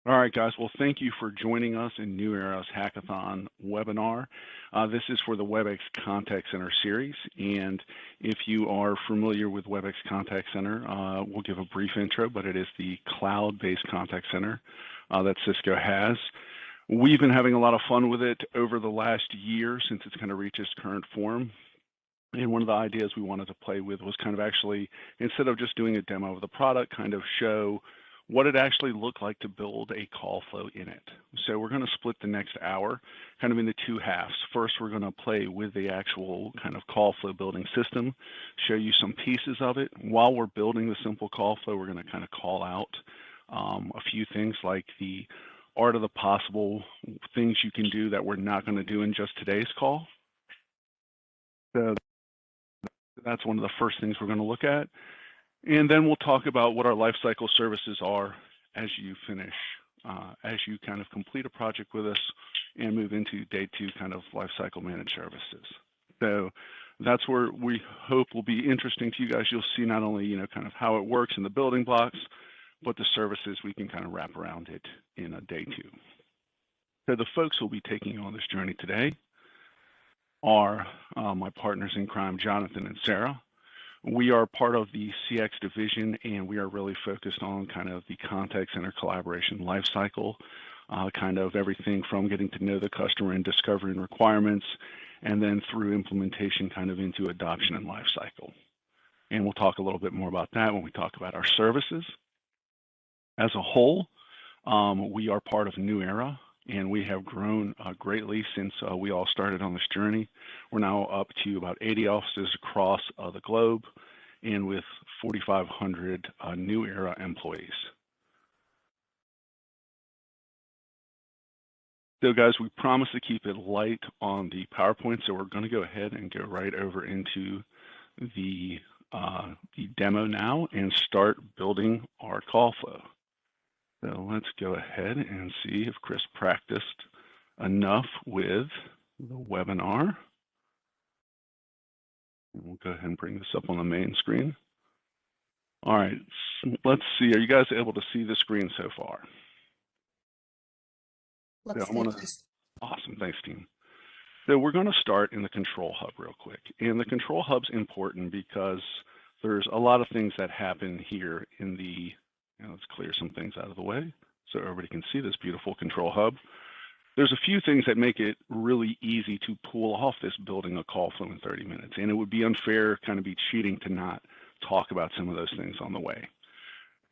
All right, guys. Well, thank you for joining us in New Era's Hackathon webinar. This is for the WebEx Contact Center series. And if you are familiar with WebEx Contact Center, we'll give a brief intro, but it is the cloud-based contact center that Cisco has. We've been having a lot of fun with it over the last year since it's kind of reached its current form. And one of the ideas we wanted to play with was kind of actually, instead of just doing a demo of the product, kind of show what it actually looked like to build a call flow in it. So we're going to split the next hour kind of into two halves. First, we're going to play with the actual kind of call flow building system, show you some pieces of it. While we're building the simple call flow, we're going to kind of call out a few things like the art of the possible things you can do that we're not going to do in just today's call. So that's one of the first things we're going to look at. And then we'll talk about what our lifecycle services are as you finish, as you kind of complete a project with us and move into day two kind of lifecycle managed services. So that's where we hope will be interesting to you guys. You'll see not only, kind of how it works in the building blocks, but the services we can kind of wrap around it in a day two. So the folks who will be taking you on this journey today are my partners in crime, Jonathan and Sarah. We are part of the CX division, and we are really focused on kind of the contact center collaboration lifecycle, kind of everything from getting to know the customer and discovering requirements, and then through implementation kind of into adoption and lifecycle. And we'll talk a little bit more about that when we talk about our services. As a whole, we are part of New Era, and we have grown greatly since we all started on this journey. We're now up to about 80 offices across the globe, and with 4,500 New Era employees. So guys, we promise to keep it light on the PowerPoint, so we're going to go ahead and go right over into the demo now and start building our call flow. So let's go ahead and see if Chris practiced enough with the webinar. We'll go ahead and bring this up on the main screen. All right, let's see. Are you guys able to see the screen so far? Looks good. Awesome, thanks, team. So we're going to start in the control hub real quick. And the control hub's important because there's a lot of things that happen here in the let's clear some things out of the way so everybody can see this beautiful control hub. There's a few things that make it really easy to pull off this building a call flow in 30 minutes. And it would be unfair, kind of be cheating to not talk about some of those things on the way.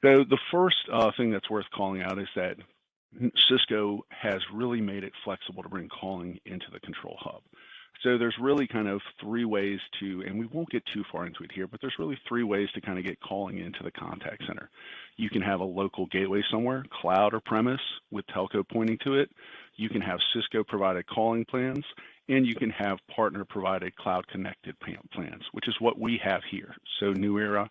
So the first thing that's worth calling out is that Cisco has really made it flexible to bring calling into the control hub. So there's really kind of three ways to, and we won't get too far into it here, but there's really three ways to kind of get calling into the contact center. You can have a local gateway somewhere, cloud or premise, with telco pointing to it. You can have Cisco provided calling plans, and you can have partner provided cloud connected plans, which is what we have here. So New Era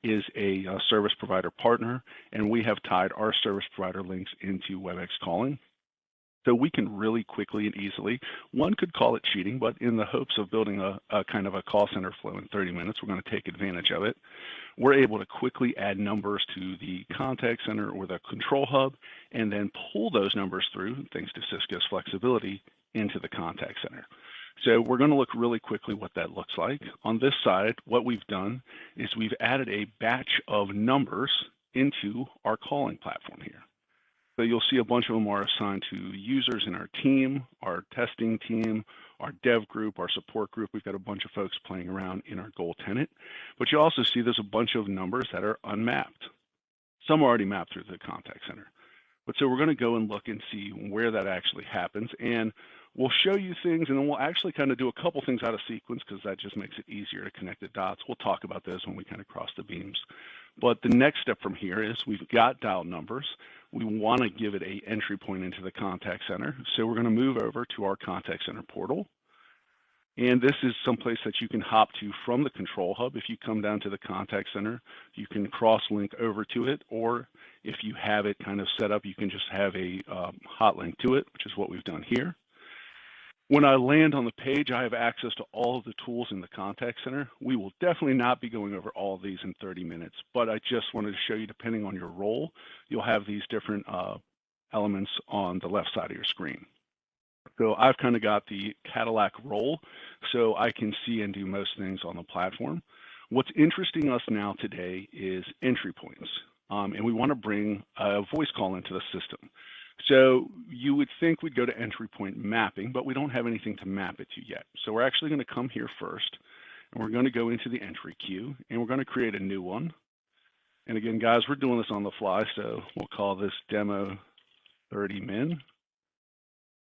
is a service provider partner, and we have tied our service provider links into WebEx calling. So we can really quickly and easily, one could call it cheating, but in the hopes of building a kind of a call center flow in 30 minutes, we're going to take advantage of it. We're able to quickly add numbers to the contact center or the control hub, and then pull those numbers through, thanks to Cisco's flexibility, into the contact center. So we're going to look really quickly what that looks like. On this side, what we've done is we've added a batch of numbers into our calling platform here. So you'll see a bunch of them are assigned to users in our team, our testing team, our dev group, our support group. We've got a bunch of folks playing around in our goal tenant. But you also see there's a bunch of numbers that are unmapped. Some are already mapped through the contact center. But so we're going to go and look and see where that actually happens. And we'll show you things, and then we'll actually kind of do a couple things out of sequence because that just makes it easier to connect the dots. We'll talk about those when we kind of cross the beams. But the next step from here is we've got dial numbers. We want to give it an entry point into the contact center. So we're going to move over to our contact center portal. And this is someplace that you can hop to from the control hub. If you come down to the contact center, you can cross-link over to it, or if you have it kind of set up, you can just have a hot link to it, which is what we've done here. When I land on the page, I have access to all of the tools in the contact center. We will definitely not be going over all of these in 30 minutes, but I just wanted to show you, depending on your role, you'll have these different elements on the left side of your screen. So I've kind of got the Cadillac roll, so I can see and do most things on the platform. What's interesting us now today is entry points, and we want to bring a voice call into the system. So you would think we'd go to entry point mapping, but we don't have anything to map it to yet. So we're actually going to come here first, and we're going to go into the entry queue, and we're going to create a new one. And again, guys, we're doing this on the fly, so we'll call this demo 30 min.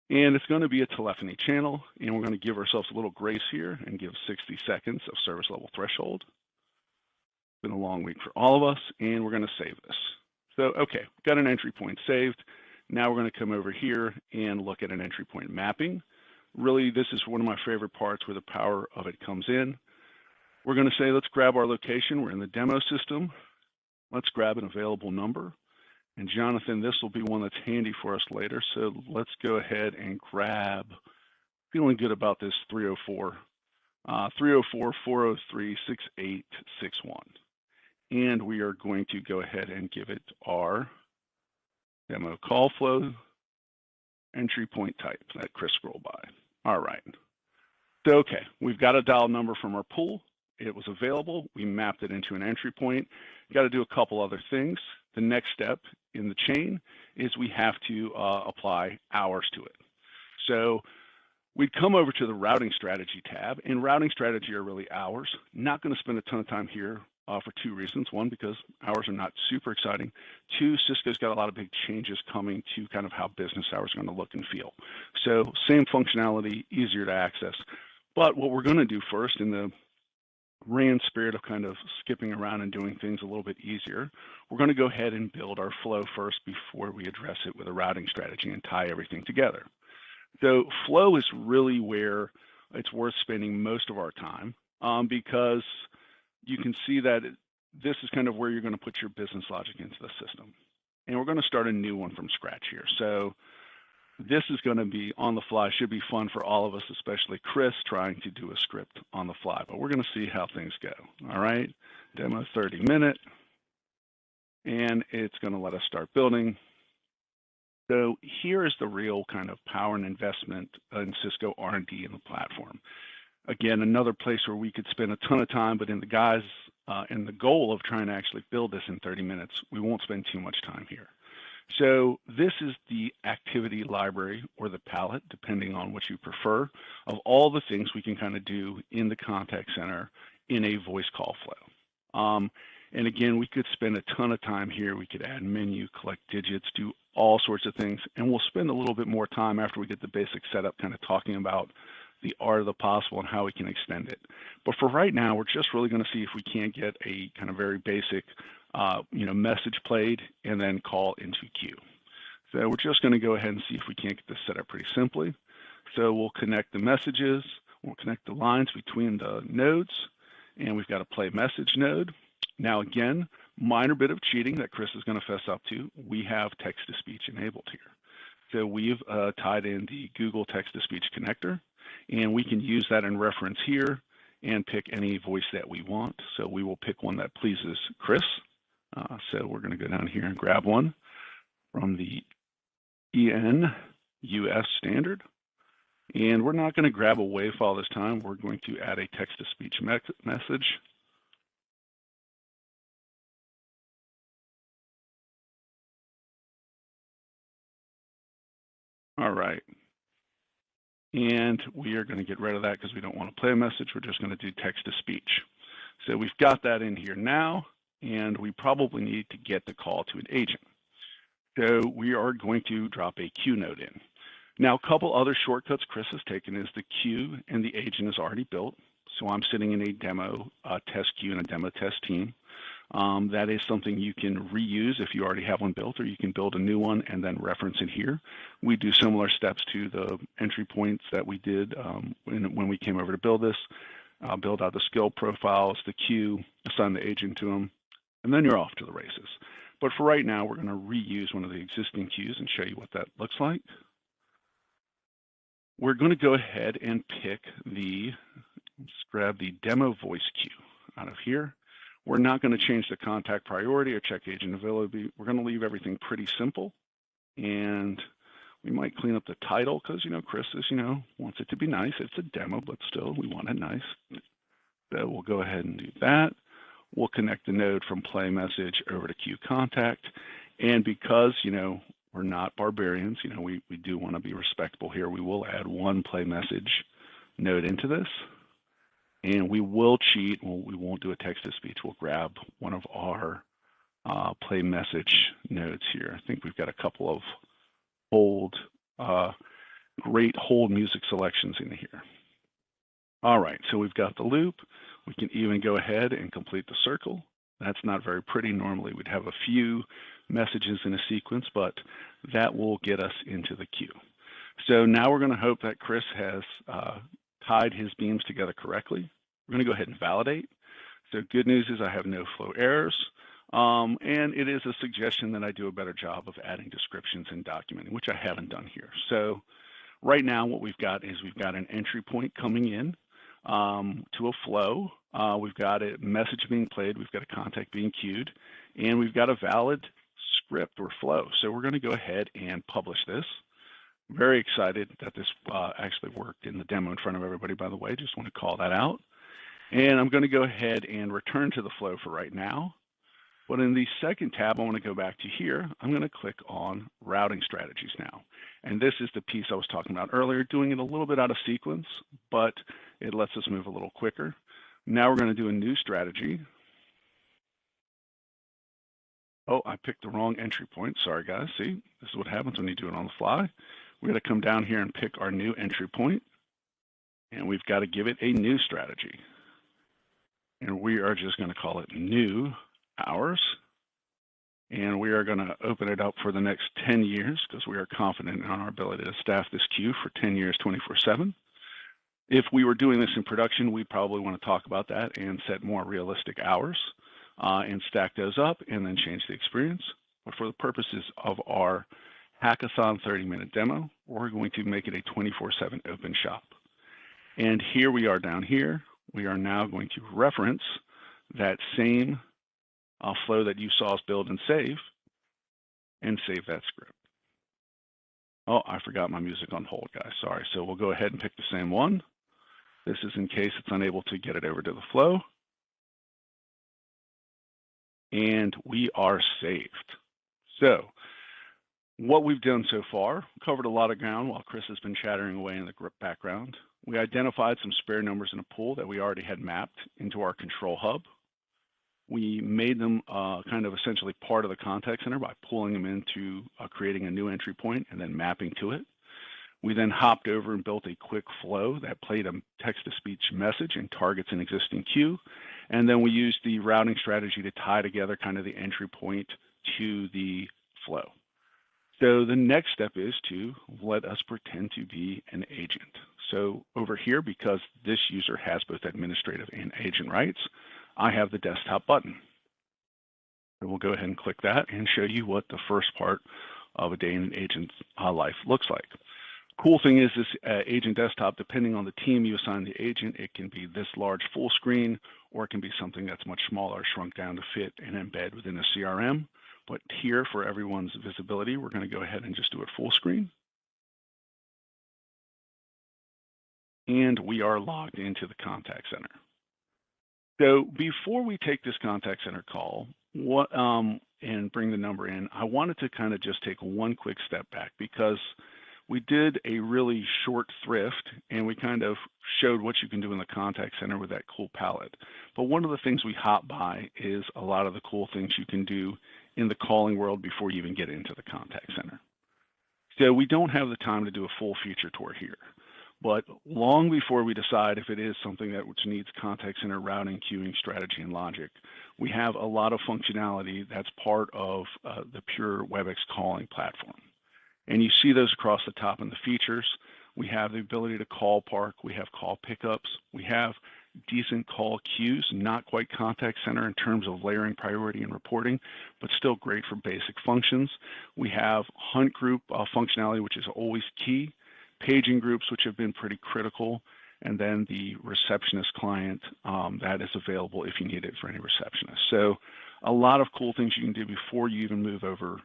And it's going to be a telephony channel, and we're going to give ourselves a little grace here and give 60 seconds of service level threshold. It's been a long week for all of us, and we're going to save this. So, okay, got an entry point saved. Now we're going to come over here and look at an entry point mapping. Really, this is one of my favorite parts where the power of it comes in. We're going to say, let's grab our location. We're in the demo system. Let's grab an available number. And Jonathan, this will be one that's handy for us later. So let's go ahead and grab, feeling good about this 304, 403 6861. And we are going to go ahead and give it our demo call flow entry point type that Chris scrolled by. All right. So, okay, we've got a dial number from our pool. It was available. We mapped it into an entry point. You got to do a couple other things. The next step in the chain is we have to apply hours to it. So we'd come over to the routing strategy tab, and routing strategy are really hours. Not going to spend a ton of time here for two reasons. One, because hours are not super exciting. Two, Cisco's got a lot of big changes coming to kind of how business hours are going to look and feel. So same functionality, easier to access. But what we're going to do first, in the grand spirit of kind of skipping around and doing things a little bit easier, we're going to go ahead and build our flow first before we address it with a routing strategy and tie everything together. So flow is really where it's worth spending most of our time because you can see that this is kind of where you're going to put your business logic into the system. And we're going to start a new one from scratch here. So this is going to be on the fly. Should be fun for all of us, especially Chris trying to do a script on the fly, but we're going to see how things go. All right, demo 30 minute, and it's going to let us start building. So here is the real kind of power and investment in Cisco R&D in the platform. Again, another place where we could spend a ton of time, but in the guys, in the goal of trying to actually build this in 30 minutes, we won't spend too much time here. So this is the activity library or the palette, depending on what you prefer, of all the things we can kind of do in the contact center in a voice call flow. And again, we could spend a ton of time here. We could add menu, collect digits, do all sorts of things. And we'll spend a little bit more time after we get the basic setup kind of talking about the art of the possible and how we can extend it. But for right now, we're just really going to see if we can't get a kind of very basic message played and then call into queue. So we're just going to go ahead and see if we can't get this set up pretty simply. So we'll connect the messages, we'll connect the lines between the nodes, and we've got a play message node. Now again, minor bit of cheating that Chris is going to fess up to. We have text-to-speech enabled here. So we've tied in the Google text-to-speech connector, and we can use that in reference here and pick any voice that we want. So we will pick one that pleases Chris. So we're going to go down here and grab one from the EN-US standard. And we're not going to grab a WAV file this time. We're going to add a text-to-speech message. All right. And we are going to get rid of that because we don't want to play a message. We're just going to do text-to-speech. So we've got that in here now, and we probably need to get the call to an agent. So we are going to drop a queue node in. Now, a couple other shortcuts Chris has taken is the queue and the agent is already built. So I'm sitting in a demo test queue and a demo test team. That is something you can reuse if you already have one built, or you can build a new one and then reference it here. We do similar steps to the entry points that we did when we came over to build this. Build out the skill profiles, the queue, assign the agent to them, and then you're off to the races. But for right now, we're going to reuse one of the existing queues and show you what that looks like. We're going to go ahead and pick let's grab the demo voice queue out of here. We're not going to change the contact priority or check agent availability. We're going to leave everything pretty simple. And we might clean up the title because, Chris is, wants it to be nice. It's a demo, but still we want it nice. So we'll go ahead and do that. We'll connect the node from play message over to queue contact. And because, we're not barbarians, we do want to be respectful here. We will add one play message node into this. And we will cheat. Well, we won't do a text-to-speech. We'll grab one of our play message nodes here. I think we've got a couple of great hold music selections in here. All right, so we've got the loop. We can even go ahead and complete the circle. That's not very pretty. Normally we'd have a few messages in a sequence, but that will get us into the queue. So now we're going to hope that Chris has tied his beams together correctly. We're going to go ahead and validate. So good news is I have no flow errors. And it is a suggestion that I do a better job of adding descriptions and documenting, which I haven't done here. So right now what we've got is we've got an entry point coming in to a flow. We've got a message being played. We've got a contact being queued, and we've got a valid script or flow. So we're going to go ahead and publish this. Very excited that this actually worked in the demo in front of everybody, by the way. Just want to call that out. And I'm going to go ahead and return to the flow for right now. But in the second tab, I want to go back to here. I'm going to click on routing strategies now. And this is the piece I was talking about earlier, doing it a little bit out of sequence, but it lets us move a little quicker. Now we're going to do a new strategy. Oh, I picked the wrong entry point. Sorry, guys. See, this is what happens when you do it on the fly. We're going to come down here and pick our new entry point, and we've got to give it a new strategy. And we are just going to call it new hours. And we are going to open it up for the next 10 years because we are confident in our ability to staff this queue for 10 years, 24/7. If we were doing this in production, we'd probably want to talk about that and set more realistic hours and stack those up and then change the experience. But for the purposes of our Hackathon 30-minute demo, we're going to make it a 24/7 open shop. And here we are down here. We are now going to reference that same flow that you saw us build and save that script. Oh, I forgot my music on hold, guys. Sorry. So we'll go ahead and pick the same one. This is in case it's unable to get it over to the flow. And we are saved. So what we've done so far, covered a lot of ground while Chris has been chattering away in the background. We identified some spare numbers in a pool that we already had mapped into our control hub. We made them kind of essentially part of the contact center by pulling them into creating a new entry point and then mapping to it. We then hopped over and built a quick flow that played a text-to-speech message and targets an existing queue. And then we used the routing strategy to tie together kind of the entry point to the flow. So the next step is to let us pretend to be an agent. So over here, because this user has both administrative and agent rights, I have the desktop button. So we'll go ahead and click that and show you what the first part of a day in an agent's life looks like. Cool thing is this agent desktop, depending on the team you assign the agent, it can be this large full screen, or it can be something that's much smaller, shrunk down to fit and embed within a CRM. But here, for everyone's visibility, we're going to go ahead and just do it full screen. And we are logged into the contact center. So before we take this contact center call and bring the number in, I wanted to kind of just take one quick step back because we did a really short thrift and we kind of showed what you can do in the contact center with that cool palette. But one of the things we hop by is a lot of the cool things you can do in the calling world before you even get into the contact center. So we don't have the time to do a full feature tour here. But long before we decide if it is something that which needs contact center routing, queuing, strategy, and logic, we have a lot of functionality that's part of the pure WebEx calling platform. And you see those across the top in the features. We have the ability to call park. We have call pickups. We have decent call queues, not quite contact center in terms of layering priority and reporting, but still great for basic functions. We have hunt group functionality, which is always key. Paging groups, which have been pretty critical, and then the receptionist client that is available if you need it for any receptionist. So a lot of cool things you can do before you even move over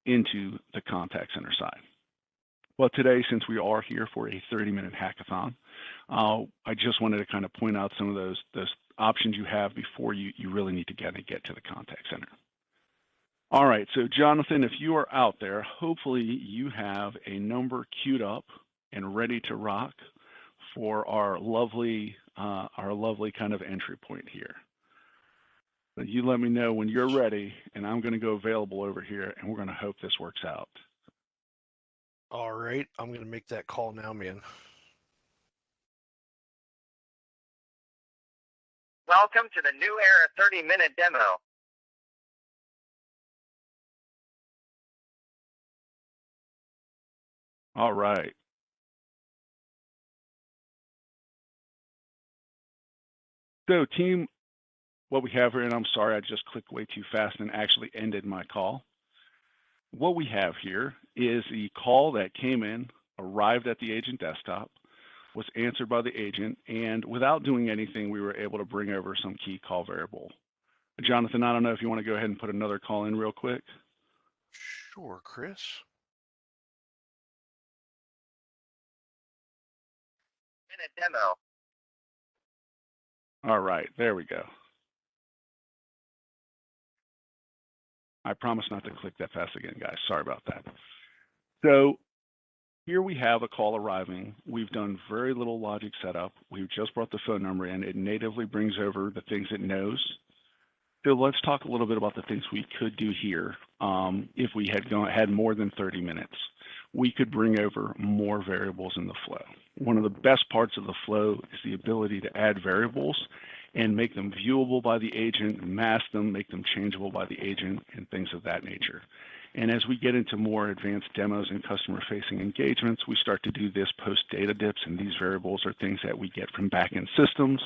into the contact center side. Well, today, since we are here for a 30-minute hackathon, I just wanted to kind of point out some of those options you have before you really need to get to the contact center. All right, so Jonathan, if you are out there, hopefully you have a number queued up and ready to rock for our lovely kind of entry point here. But you let me know when you're ready, and I'm going to go available over here, and we're going to hope this works out. All right, I'm going to make that call now, man. Welcome to the new Era 30-minute demo. All right. So team, what we have here, and I'm sorry, I just clicked way too fast and actually ended my call. What we have here is the call that came in, arrived at the agent desktop, was answered by the agent, and without doing anything, we were able to bring over some key call variable. Jonathan, I don't know if you want to go ahead and put another call in real quick. Sure, Chris. Minute demo. All right, there we go. I promise not to click that fast again, guys. Sorry about that. So here we have a call arriving. We've done very little logic setup. We've just brought the phone number in. It natively brings over the things it knows. So let's talk a little bit about the things we could do here. If we had more than 30 minutes, we could bring over more variables in the flow. One of the best parts of the flow is the ability to add variables and make them viewable by the agent, mask them, make them changeable by the agent, and things of that nature. And as we get into more advanced demos and customer-facing engagements, we start to do this post-data dips, and these variables are things that we get from back-end systems,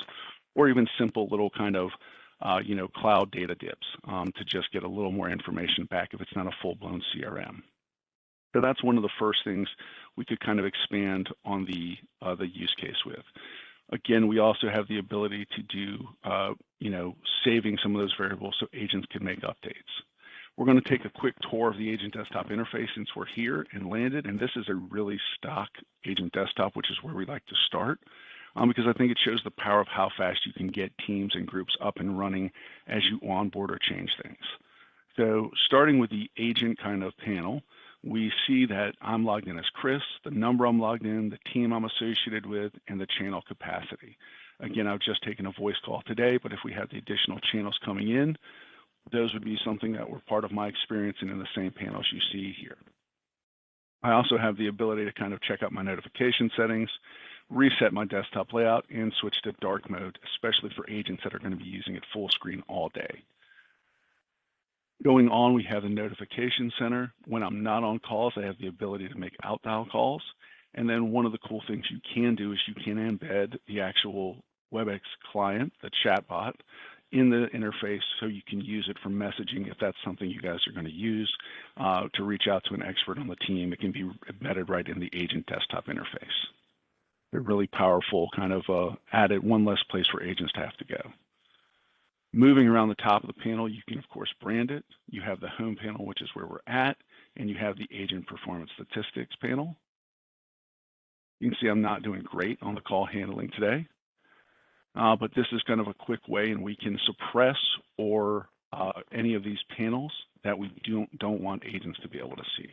or even simple little kind of cloud data dips to just get a little more information back if it's not a full-blown CRM. So that's one of the first things we could kind of expand on the use case with. Again, we also have the ability to do, saving some of those variables so agents can make updates. We're going to take a quick tour of the agent desktop interface since we're here and landed, and this is a really stock agent desktop, which is where we like to start, because I think it shows the power of how fast you can get teams and groups up and running as you onboard or change things. So starting with the agent kind of panel, we see that I'm logged in as Chris, the number I'm logged in, the team I'm associated with, and the channel capacity. Again, I've just taken a voice call today, but if we had the additional channels coming in, those would be something that were part of my experience and in the same panels you see here. I also have the ability to kind of check out my notification settings, reset my desktop layout, and switch to dark mode, especially for agents that are going to be using it full screen all day. Going on, we have the notification center. When I'm not on calls, I have the ability to make outbound calls. And then one of the cool things you can do is you can embed the actual WebEx client, the chatbot, in the interface so you can use it for messaging if that's something you guys are going to use to reach out to an expert on the team. It can be embedded right in the agent desktop interface. They're really powerful, kind of added one less place for agents to have to go. Moving around the top of the panel, you can, of course, brand it. You have the home panel, which is where we're at, and you have the agent performance statistics panel. You can see I'm not doing great on the call handling today, but this is kind of a quick way, and we can suppress or any of these panels that we don't want agents to be able to see.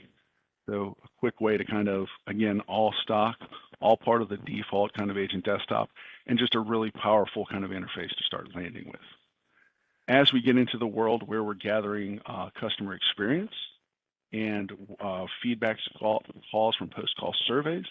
So a quick way to kind of, again, all stock, all part of the default kind of agent desktop, and just a really powerful kind of interface to start landing with. As we get into the world where we're gathering customer experience and feedback calls from post-call surveys,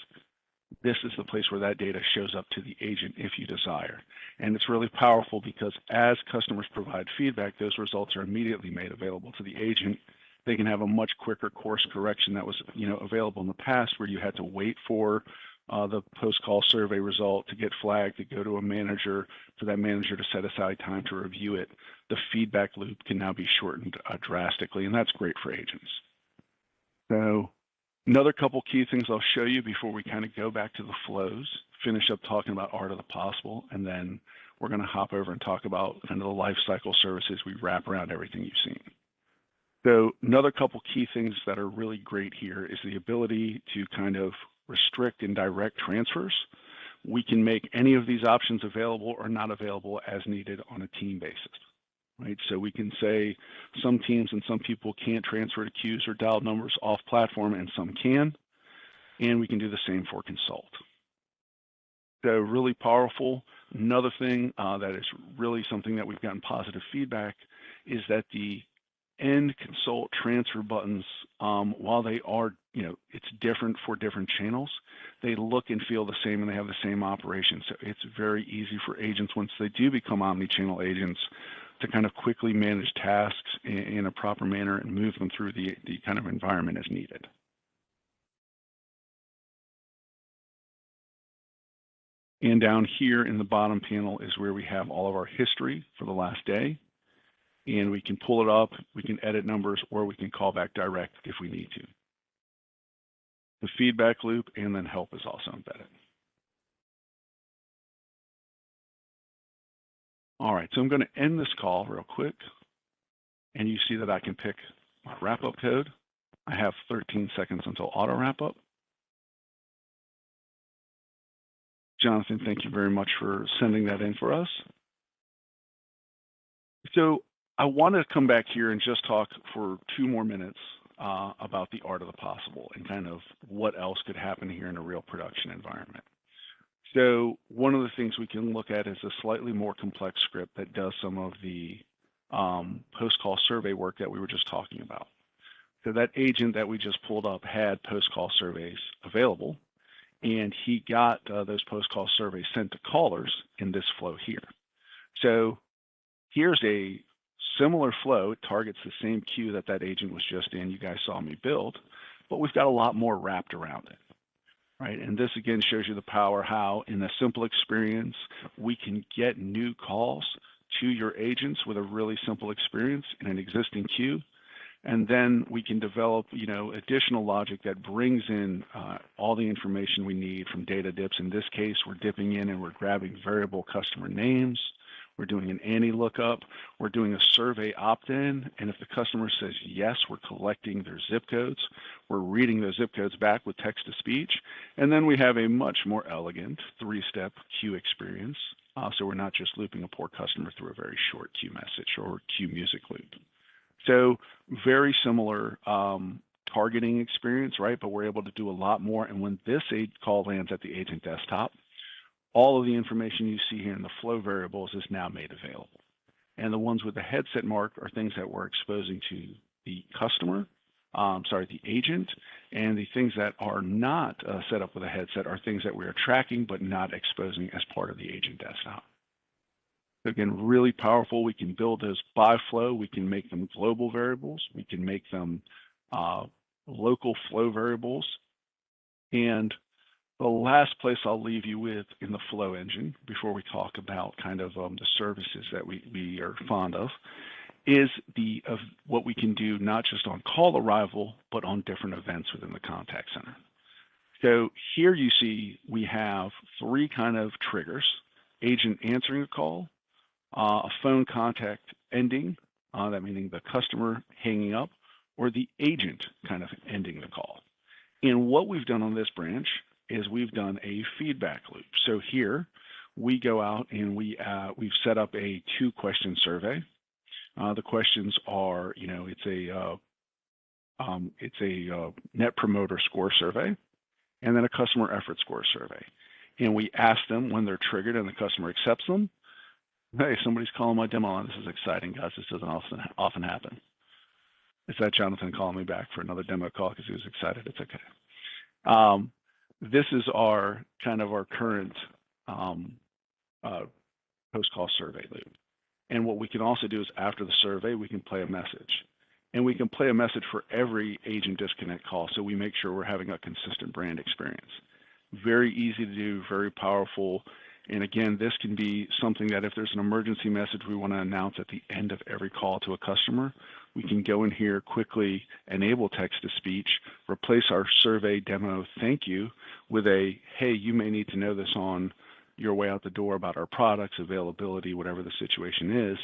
this is the place where that data shows up to the agent if you desire. And it's really powerful because as customers provide feedback, those results are immediately made available to the agent. They can have a much quicker course correction that was available in the past where you had to wait for the post-call survey result to get flagged, to go to a manager, for that manager to set aside time to review it. The feedback loop can now be shortened drastically, and that's great for agents. So another couple key things I'll show you before we kind of go back to the flows, finish up talking about art of the possible, and then we're going to hop over and talk about kind of the life cycle services we wrap around everything you've seen. So another couple key things that are really great here is the ability to kind of restrict and direct transfers. We can make any of these options available or not available as needed on a team basis, right? So we can say some teams and some people can't transfer to queues or dial numbers off platform and some can, and we can do the same for consult. So really powerful. Another thing that is really something that we've gotten positive feedback is that the end consult transfer buttons, while they are, it's different for different channels, they look and feel the same and they have the same operation. So it's very easy for agents, once they do become omni-channel agents, to kind of quickly manage tasks in a proper manner and move them through the kind of environment as needed. And down here in the bottom panel is where we have all of our history for the last day. And we can pull it up, we can edit numbers, or we can call back direct if we need to. The feedback loop and then help is also embedded. All right, so I'm going to end this call real quick. And you see that I can pick my wrap-up code. I have 13 seconds until auto wrap-up. Jonathan, thank you very much for sending that in for us. So I want to come back here and just talk for 2 more minutes about the art of the possible and kind of what else could happen here in a real production environment. So one of the things we can look at is a slightly more complex script that does some of the post-call survey work that we were just talking about. So that agent that we just pulled up had post-call surveys available, and he got those post-call surveys sent to callers in this flow here. So here's a similar flow. It targets the same queue that that agent was just in. You guys saw me build, but we've got a lot more wrapped around it, right? And this again shows you the power how in a simple experience, we can get new calls to your agents with a really simple experience in an existing queue. And then we can develop, additional logic that brings in all the information we need from data dips. In this case, we're dipping in and we're grabbing variable customer names. We're doing an ANY lookup. We're doing a survey opt-in. And if the customer says yes, we're collecting their zip codes. We're reading those zip codes back with text-to-speech. And then we have a much more elegant 3-step queue experience. So we're not just looping a poor customer through a very short queue message or queue music loop. So very similar targeting experience, right? But we're able to do a lot more. And when this call lands at the agent desktop, all of the information you see here in the flow variables is now made available. And the ones with the headset mark are things that we're exposing to the customer, the agent, and the things that are not set up with a headset are things that we are tracking but not exposing as part of the agent desktop. Again, really powerful. We can build those by flow. We can make them global variables. We can make them local flow variables. And the last place I'll leave you with in the flow engine before we talk about kind of the services that we are fond of is what we can do not just on call arrival, but on different events within the contact center. So here you see we have 3 kind of triggers: agent answering a call, a phone contact ending, that meaning the customer hanging up, or the agent kind of ending the call. And what we've done on this branch is we've done a feedback loop. So here we go out and we've set up a 2-question survey. The questions are, it's a net promoter score survey, and then a customer effort score survey. And we ask them when they're triggered and the customer accepts them. Hey, somebody's calling my demo line. This is exciting, guys. This doesn't often happen. Is that Jonathan calling me back for another demo call because he was excited? It's okay. This is our current post-call survey loop. And what we can also do is after the survey, we can play a message. And we can play a message for every agent disconnect call, so we make sure we're having a consistent brand experience. Very easy to do, very powerful. And again, this can be something that if there's an emergency message we want to announce at the end of every call to a customer, we can go in here, quickly enable text-to-speech, replace our survey demo thank you with a, hey, you may need to know this on your way out the door about our products, availability, whatever the situation is,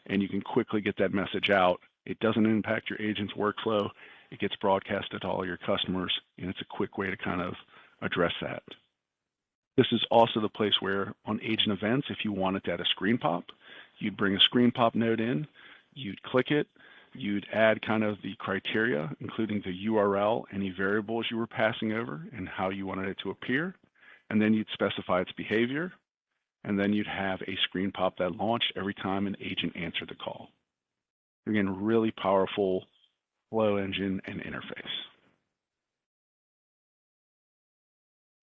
and you can quickly get that message out It doesn't impact your agent's workflow. It gets broadcasted to all your customers, and it's a quick way to kind of address that. This is also the place where on agent events, if you wanted to add a screen pop, you'd bring a screen pop node in, you'd click it, you'd add kind of the criteria, including the URL, any variables you were passing over, and how you wanted it to appear, and then you'd specify its behavior, and then you'd have a screen pop that launched every time an agent answered the call. Again, really powerful flow engine and interface.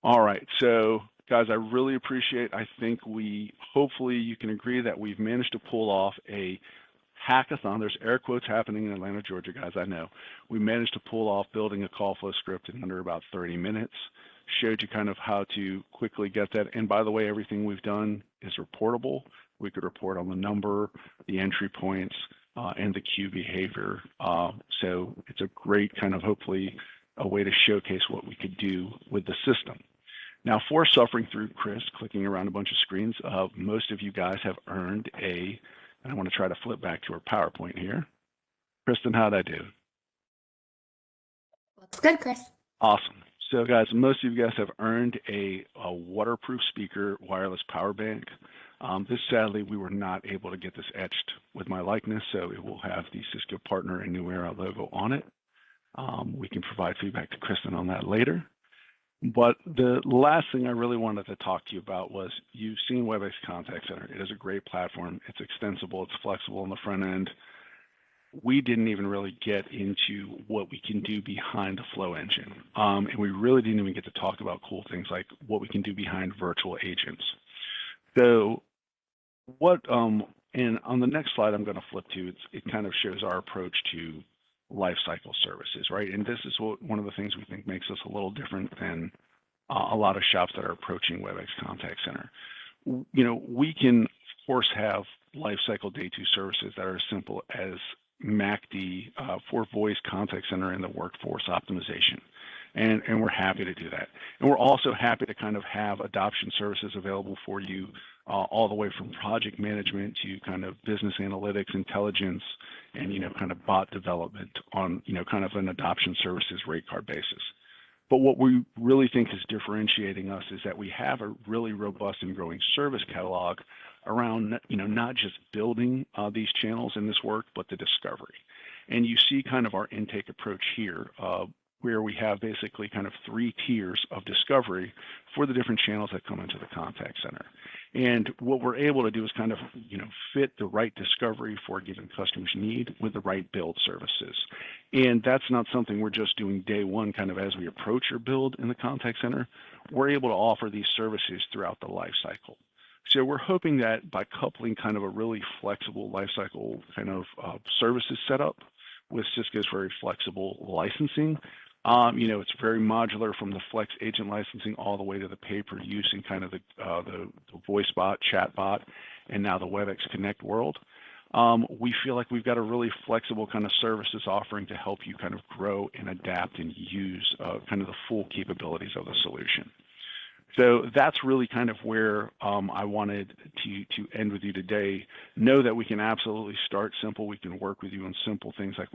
All right, so guys, I really appreciate, I think hopefully you can agree that we've managed to pull off a hackathon. There's air quotes happening in Atlanta, Georgia, guys, I know. We managed to pull off building a call flow script in under about 30 minutes. Showed you kind of how to quickly get that. And by the way, everything we've done is reportable. We could report on the number, the entry points, and the queue behavior. So it's a great kind of, hopefully, a way to showcase what we could do with the system. Now, for suffering through Chris, clicking around a bunch of screens, most of you guys have earned and I want to try to flip back to our PowerPoint here. Kristen, how'd I do? Looks good, Chris. Awesome. So guys, most of you guys have earned a waterproof speaker wireless power bank. This, sadly, we were not able to get this etched with my likeness, so it will have the Cisco partner and New Era logo on it. We can provide feedback to Kristen on that later. But the last thing I really wanted to talk to you about was, you've seen WebEx Contact Center. It is a great platform. It's extensible. It's flexible on the front end. We didn't even really get into what we can do behind the flow engine. And we really didn't even get to talk about cool things like what we can do behind virtual agents. So and on the next slide I'm going to flip to, it kind of shows our approach to lifecycle services, right? And this is one of the things we think makes us a little different than a lot of shops that are approaching WebEx Contact Center. You know, we can, of course, have lifecycle day 2 services that are as simple as MACD for voice contact center and the workforce optimization. And we're happy to do that. And we're also happy to kind of have adoption services available for you all the way from project management to kind of business analytics, intelligence, and, you know, kind of bot development on, you know, kind of an adoption services rate card basis. But what we really think is differentiating us is that we have a really robust and growing service catalog around, you know, not just building these channels in this work, but the discovery. And you see kind of our intake approach here, where we have basically kind of 3 tiers of discovery for the different channels that come into the contact center. And what we're able to do is kind of, you know, fit the right discovery for a given customer's need with the right build services. And that's not something we're just doing day one kind of as we approach your build in the contact center. We're able to offer these services throughout the life cycle. So we're hoping that by coupling kind of a really flexible lifecycle kind of services setup with Cisco's very flexible licensing, you know, it's very modular from the Flex agent licensing all the way to the pay-per-use and kind of the voice bot, chat bot, and now the WebEx Connect world. We feel like we've got a really flexible kind of services offering to help you kind of grow and adapt and use kind of the full capabilities of the solution. So that's really kind of where I wanted to end with you today. Know that we can absolutely start simple. We can work with you on simple things like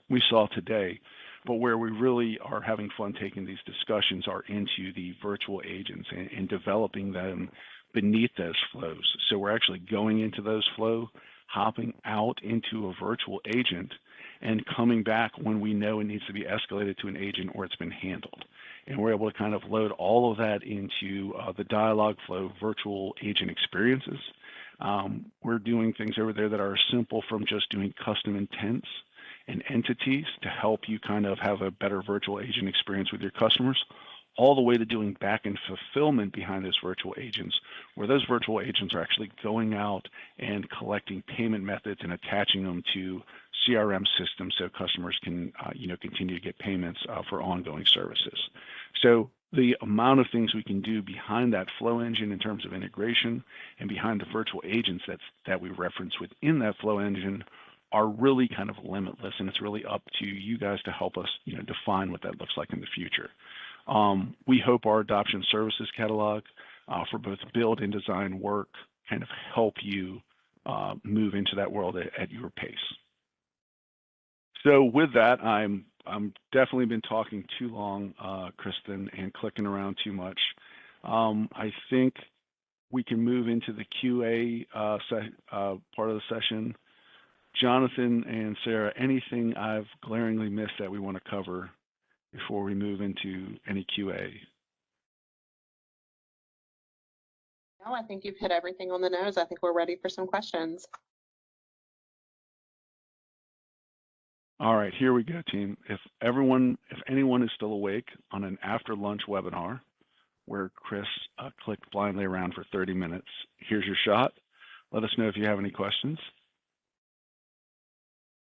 we saw today. But where we really are having fun taking these discussions are into the virtual agents and developing them beneath those flows. So we're actually going into those flows, hopping out into a virtual agent, and coming back when we know it needs to be escalated to an agent or it's been handled. And we're able to kind of load all of that into the dialogue flow virtual agent experiences. We're doing things over there that are simple from just doing custom intents and entities to help you kind of have a better virtual agent experience with your customers, all the way to doing back-end fulfillment behind those virtual agents, where those virtual agents are actually going out and collecting payment methods and attaching them to CRM systems so customers can you know, continue to get payments for ongoing services. So the amount of things we can do behind that flow engine in terms of integration and behind the virtual agents that we reference within that flow engine are really kind of limitless, and it's really up to you guys to help us, you know, define what that looks like in the future. We hope our adoption services catalog for both build and design work kind of help you move into that world at your pace. So with that, I'm definitely been talking too long, Kristen, and clicking around too much. I think we can move into the QA part of the session. Jonathan and Sarah, anything I've glaringly missed that we want to cover before we move into any QA? No, I think you've hit everything on the nose. I think we're ready for some questions. All right, here we go, team. If anyone is still awake on an after lunch webinar where Chris clicked blindly around for 30 minutes, here's your shot. Let us know if you have any questions.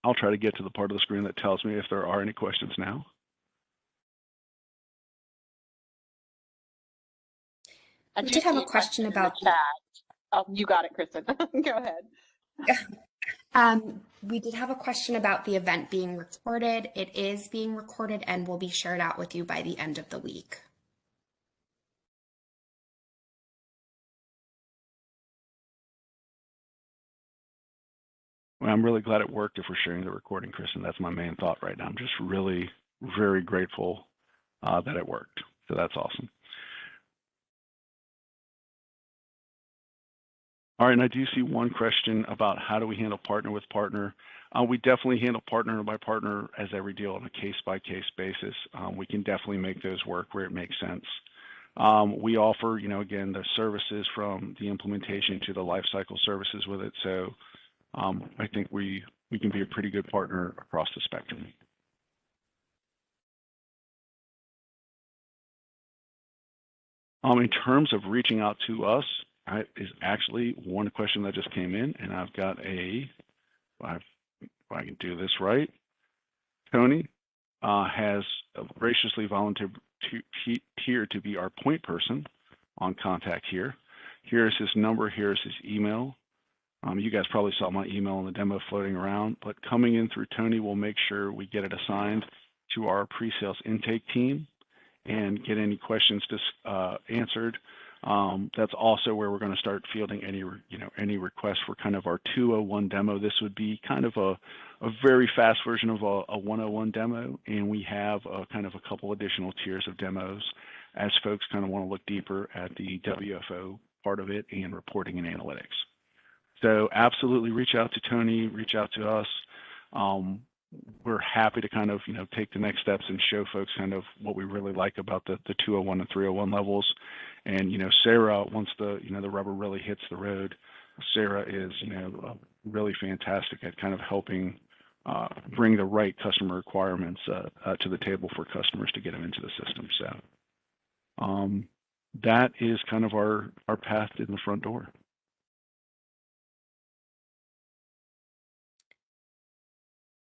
I'll try to get to the part of the screen that tells me if there are any questions now. We did have a question about the chat. Oh, you got it, Kristen. Go ahead. We did have a question about the event being recorded. It is being recorded and will be shared out with you by the end of the week. Well, I'm really glad it worked if we're sharing the recording, Kristen. That's my main thought right now. I'm just really very grateful that it worked. So that's awesome. All right, and I do see one question about how do we handle partner with partner. We definitely handle partner by partner as every deal on a case-by-case basis. We can definitely make those work where it makes sense. We offer, again, the services from the implementation to the lifecycle services with it. So I think we can be a pretty good partner across the spectrum. In terms of reaching out to us, is actually one question that just came in, and I've got if I can do this right. Tony has graciously volunteered to be our point person on contact here. Here's his number, here's his email. You guys probably saw my email in the demo floating around, but coming in through Tony, we'll make sure we get it assigned to our pre-sales intake team and get any questions answered. That's also where we're going to start fielding any requests for kind of our 201 demo. This would be kind of a very fast version of a 101 demo, and we have kind of a couple additional tiers of demos as folks kind of want to look deeper at the WFO part of it and reporting and analytics. So absolutely reach out to Tony, reach out to us. We're happy to kind of, take the next steps and show folks kind of what we really like about the 201 and 301 levels. And, Sarah, once the rubber really hits the road, Sarah is, really fantastic at kind of helping bring the right customer requirements to the table for customers to get them into the system. So that is kind of our path in the front door.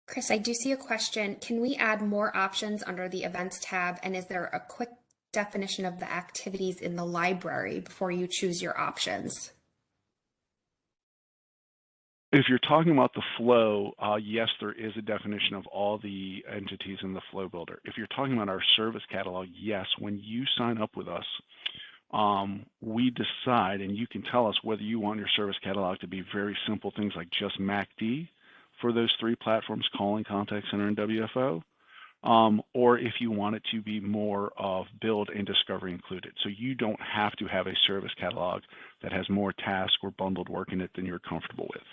Chris, I do see a question. Can we add more options under the events tab? And is there a quick definition of the activities in the library before you choose your options? If you're talking about the flow, yes, there is a definition of all the entities in the flow builder. If you're talking about our service catalog, yes, when you sign up with us, we decide, and you can tell us whether you want your service catalog to be very simple things like just MACD for those three platforms, calling, contact center, and WFO, or if you want it to be more of build and discovery included. So you don't have to have a service catalog that has more tasks or bundled work in it than you're comfortable with.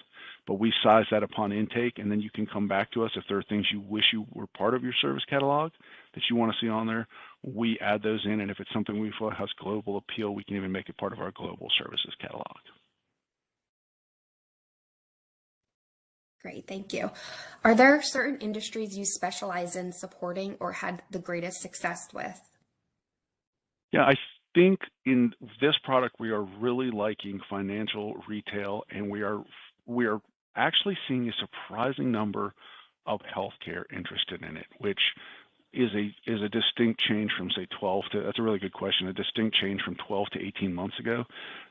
But we size that upon intake, and then you can come back to us if there are things you wish you were part of your service catalog that you want to see on there. We add those in, and if it's something we feel has global appeal, we can even make it part of our global services catalog. Great, thank you. Are there certain industries you specialize in supporting or had the greatest success with? Yeah, I think in this product, we are really liking financial retail, and we are actually seeing a surprising number of healthcare interested in it, which is a distinct change from, say, that's a really good question, a distinct change from 12 to 18 months ago.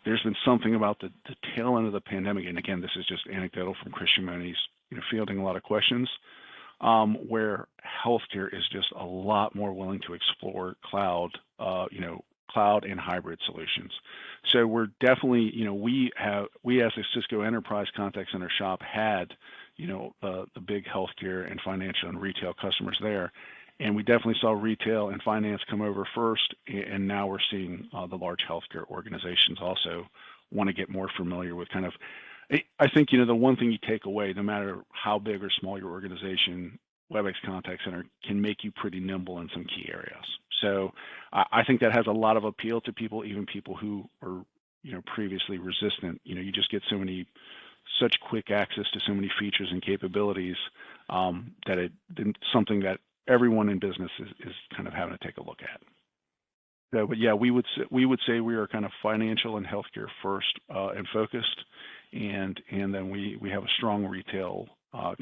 There's been something about the tail end of the pandemic, and again, this is just anecdotal from Chris Shimoni's, fielding a lot of questions, where healthcare is just a lot more willing to explore cloud, cloud and hybrid solutions. So we're definitely, we as a Cisco Enterprise Contact Center shop had, the big healthcare and financial and retail customers there. And we definitely saw retail and finance come over first, and now we're seeing the large healthcare organizations also want to get more familiar with kind of, I think, the one thing you take away, no matter how big or small your organization, WebEx Contact Center can make you pretty nimble in some key areas. So I think that has a lot of appeal to people, even people who are, previously resistant. You just get such quick access to so many features and capabilities that it's something that everyone in business is kind of having to take a look at. So, but yeah, we would say we are kind of financial and healthcare first and focused, and then we have a strong retail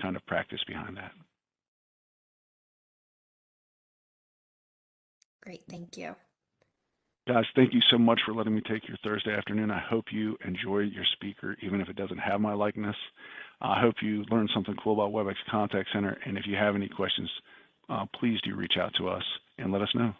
kind of practice behind that. Great, thank you. Guys, thank you so much for letting me take your Thursday afternoon. I hope you enjoy your speaker, even if it doesn't have my likeness. I hope you learned something cool about WebEx Contact Center, and if you have any questions, please do reach out to us and let us know.